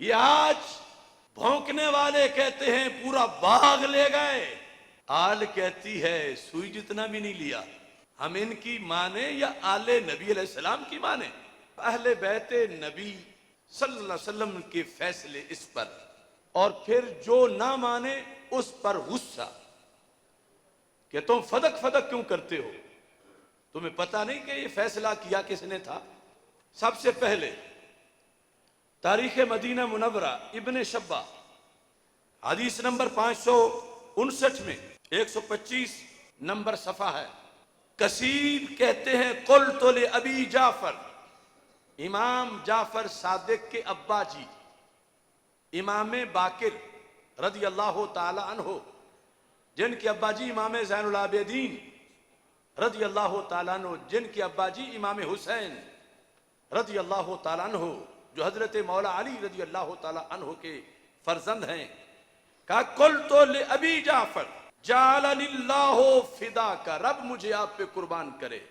ये आज भौंकने वाले कहते हैं पूरा बाग ले गए, आल कहती है सुई जितना भी नहीं लिया। हम इनकी माने या आले नबी अलैहिस्सलाम की माने? अहले बैते नबी सल्लल्लाहु अलैहि वसल्लम के फैसले इस पर, और फिर जो ना माने उस पर गुस्सा कि तुम फदक फदक क्यों करते हो? तुम्हें पता नहीं कि ये फैसला किया किसने था? सबसे पहले तारीख मदीना मुनव्वरा इब्ने शब्बा हदीस नंबर 559 में 125 नंबर सफा है। कसीर कहते हैं कुल तो ले अबी जाफर, इमाम जाफर सादिक के अब्बा जी इमाम बाकिर रदी अल्लाह ताला अन्हो, जिनके अब्बा जी इमाम ज़ैनुल आबिदीन रदी अल्लाह ताला अन्हो, जिनके अब्बा जी इमाम हुसैन रदी अल्लाह ताला अन्हो, जो हजरत मौला अली रदी अल्लाह ताला अन्हो के फर्जंद हैं, कहा कुल तो ले अबी जाफर जालनिल्लाहु फिदा का, रब मुझे आप पे कुर्बान करे।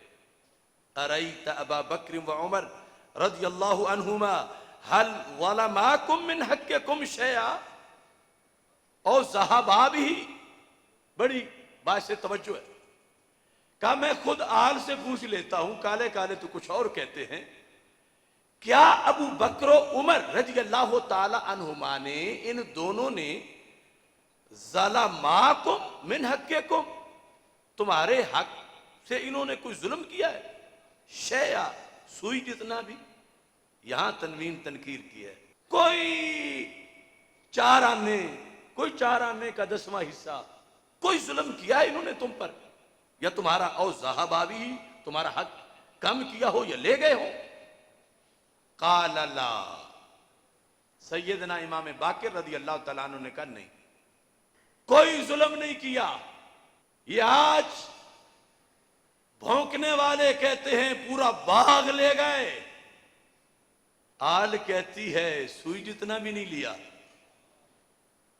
अरैत अबा बकर व उमर रदी अल्लाह अन्हुमा हल वलमाकुम मिन हक्किकुम शैआ, और सहाबा भी बड़ी बात से तवज्जो है। कहा मैं खुद आल से पूछ लेता हूं, काले काले तो कुछ और कहते हैं, क्या अबू बकर उमर रजी अल्लाह ताला अन्हुमा ने, इन दोनों ने ज़लमाकुम मिन हक्किकुम, तुम्हारे हक से इन्होंने कोई जुल्म किया है? शैया सुई जितना भी, यहां तनवीन तनकीर की है। कोई 4 आने, कोई 4 आने का 10वां हिस्सा, कोई जुल्म किया है इन्होंने तुम पर? या तुम्हारा और ज़हाबावी तुम्हारा हक कम किया हो या ले गए हो? काल ला, सैयदना इमाम बाकिर रदी अल्लाह तआला अन्हु ने कहा नहीं, कोई जुल्म नहीं किया। ये आज भौंकने वाले कहते हैं पूरा बाग ले गए, आल कहती है सुई जितना भी नहीं लिया।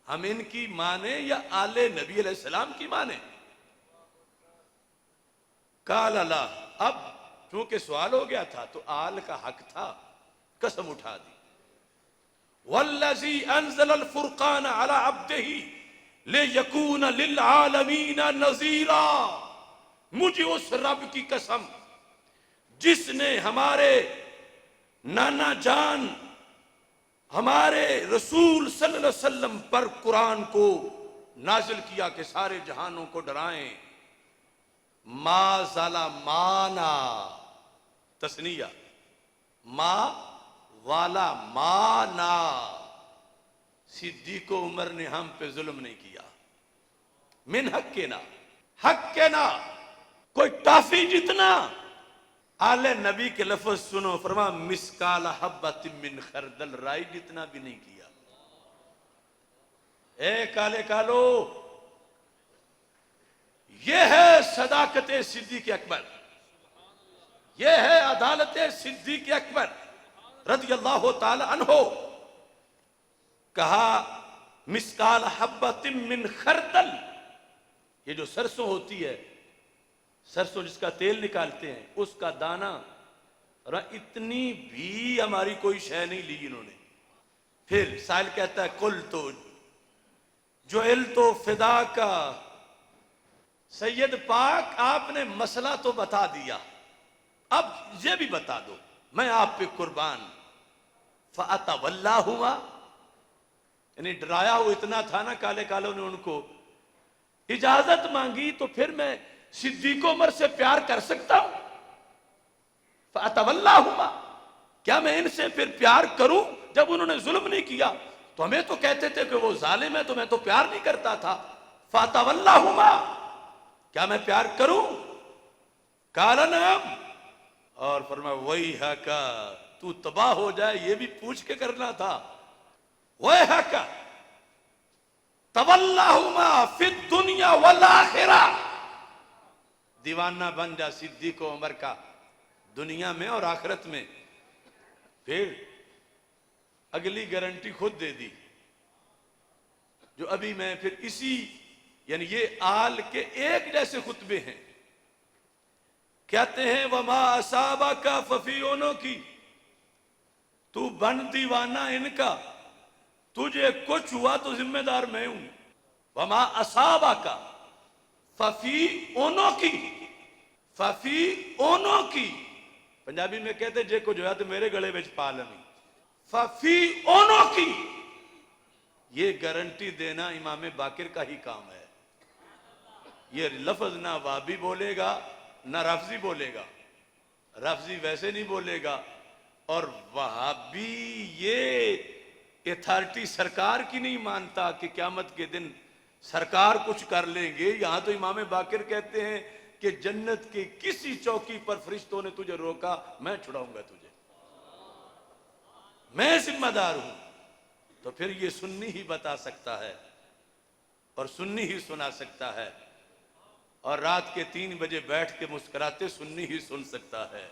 हम इनकी माने या आले नबी अलैहिस्सलाम की माने? काल अला, अब चूंकि सवाल हो गया था तो आल का हक था, कसम उठा दी। वल्लज़ी अंज़ल अल फुरक़ान अला अब्दिही ले यकून लिल आलमीन नज़ीरा, मुझे उस रब की कसम जिसने हमारे नाना जान हमारे रसूल सल्लल्लाहु अलैहि वसल्लम पर कुरान को नाजिल किया कि सारे जहानों को डराएं। मा ज़ाला माना, तस्निया, मा वाला माना, सिद्दीक़ उमर ने हम पे जुल्म नहीं किया। मिन हक के ना, हक के ना, कोई टाफी जितना। आले नबी के लफ्ज सुनो, फरमा मिसकाल हब्बतिन मिन खरदल, राई जितना भी नहीं किया। ए काले कालो, ये है सदाकत सिद्दीक़ अकबर, ये है अदालत सिद्दीक़ अकबर रज़ी अल्लाह ताला अन्हो। कहा मिसकाल हब्बतिन मिन खरदल, ये जो सरसों होती है, सरसों जिसका तेल निकालते हैं, उसका दाना, और इतनी भी हमारी कोई शय नहीं ली इन्होंने। फिर साहिल कहता है कुल तो जो इल तो फिदा का, सैयद पाक आपने मसला तो बता दिया, अब ये भी बता दो मैं आप पे कुर्बान। फ़अतवल्ला हुआ, यानी डराया वो इतना था ना काले कालों ने उनको। इजाजत मांगी तो फिर मैं सिद्दीक़ उमर से प्यार कर सकता हूं? फ़अतवल्ला हुआ, क्या मैं इनसे फिर प्यार करूं जब उन्होंने जुल्म नहीं किया? तो हमें तो कहते थे कि वो जालिम है, तो मैं तो प्यार नहीं करता था। फ़अतवल्ला हुआ, क्या मैं प्यार करूं? काला नाम, और फरमा वही है का, तू तबाह हो जाए ये भी पूछ के करना था। वही है का तवल्लाहुमा फिद दुनिया वल आखिरा, दीवाना बन जा सिद्दीक़ उमर का दुनिया में और आखिरत में। फिर अगली गारंटी खुद दे दी, जो अभी मैं फिर इसी, यानी ये आल के एक जैसे खुतबे हैं। कहते हैं वमा असाबा का फफियोनों की, तू बन दीवाना इनका तुझे कुछ हुआ तो जिम्मेदार मैं हूं। वमा असाबा का फफी ओनो की, फफी ओनो की, पंजाबी में कहते जे कुछ होया तो मेरे गले में पा लवी। फफी ओनो की, ये गारंटी देना इमाम बाकिर का ही काम है। ये लफ्ज ना वाबी बोलेगा ना रफजी बोलेगा, रफजी वैसे नहीं बोलेगा, और वहाबी ये अथॉरिटी सरकार की नहीं मानता कि क़यामत के दिन सरकार कुछ कर लेंगे। यहां तो इमाम बाकिर कहते हैं कि जन्नत के किसी चौकी पर फरिश्तों ने तुझे रोका, मैं छुड़ाऊंगा तुझे, मैं जिम्मेदार हूं। तो फिर ये सुन्नी ही बता सकता है और सुन्नी ही सुना सकता है, और रात के 3 बजे बैठ के मुस्कुराते सुन्नी ही सुन सकता है।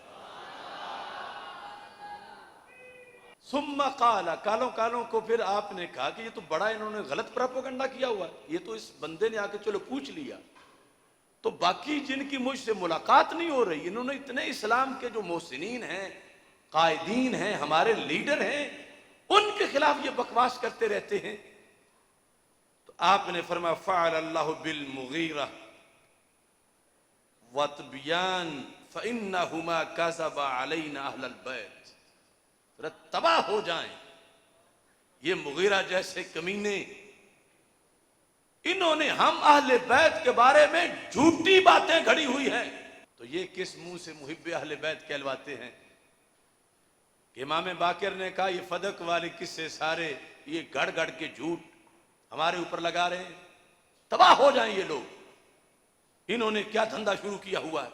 सुम्मा काला, कालों कालों को फिर आपने कहा कि ये तो बड़ा इन्होंने गलत प्रोपेगेंडा किया हुआ है, ये तो इस बंदे ने आके चलो पूछ लिया, तो बाकी जिनकी मुझसे मुलाकात नहीं हो रही, इन्होंने इतने इस्लाम के जो मोहसिनीन हैं, कायदीन हैं, हमारे लीडर हैं, उनके खिलाफ ये बकवास करते रहते हैं। तो आपने फरमाया फ़अल अल्लाहु बिल मुगीरा वतबियान फ़इन्नहुमा कज़बा अलैना अहलल बैत, तबाह हो जाएं ये मुगीरा जैसे कमीने, इन्होंने हम अहले बैत के बारे में झूठी बातें घड़ी हुई हैं। तो ये किस मुंह से मुहिब्बे अहले बैत कहलवाते हैं कि इमाम बाकिर ने कहा ये फदक वाले किस्से सारे ये गढ़ गढ़ के झूठ हमारे ऊपर लगा रहे हैं, तबाह हो जाएं ये लोग, इन्होंने क्या धंधा शुरू किया हुआ है।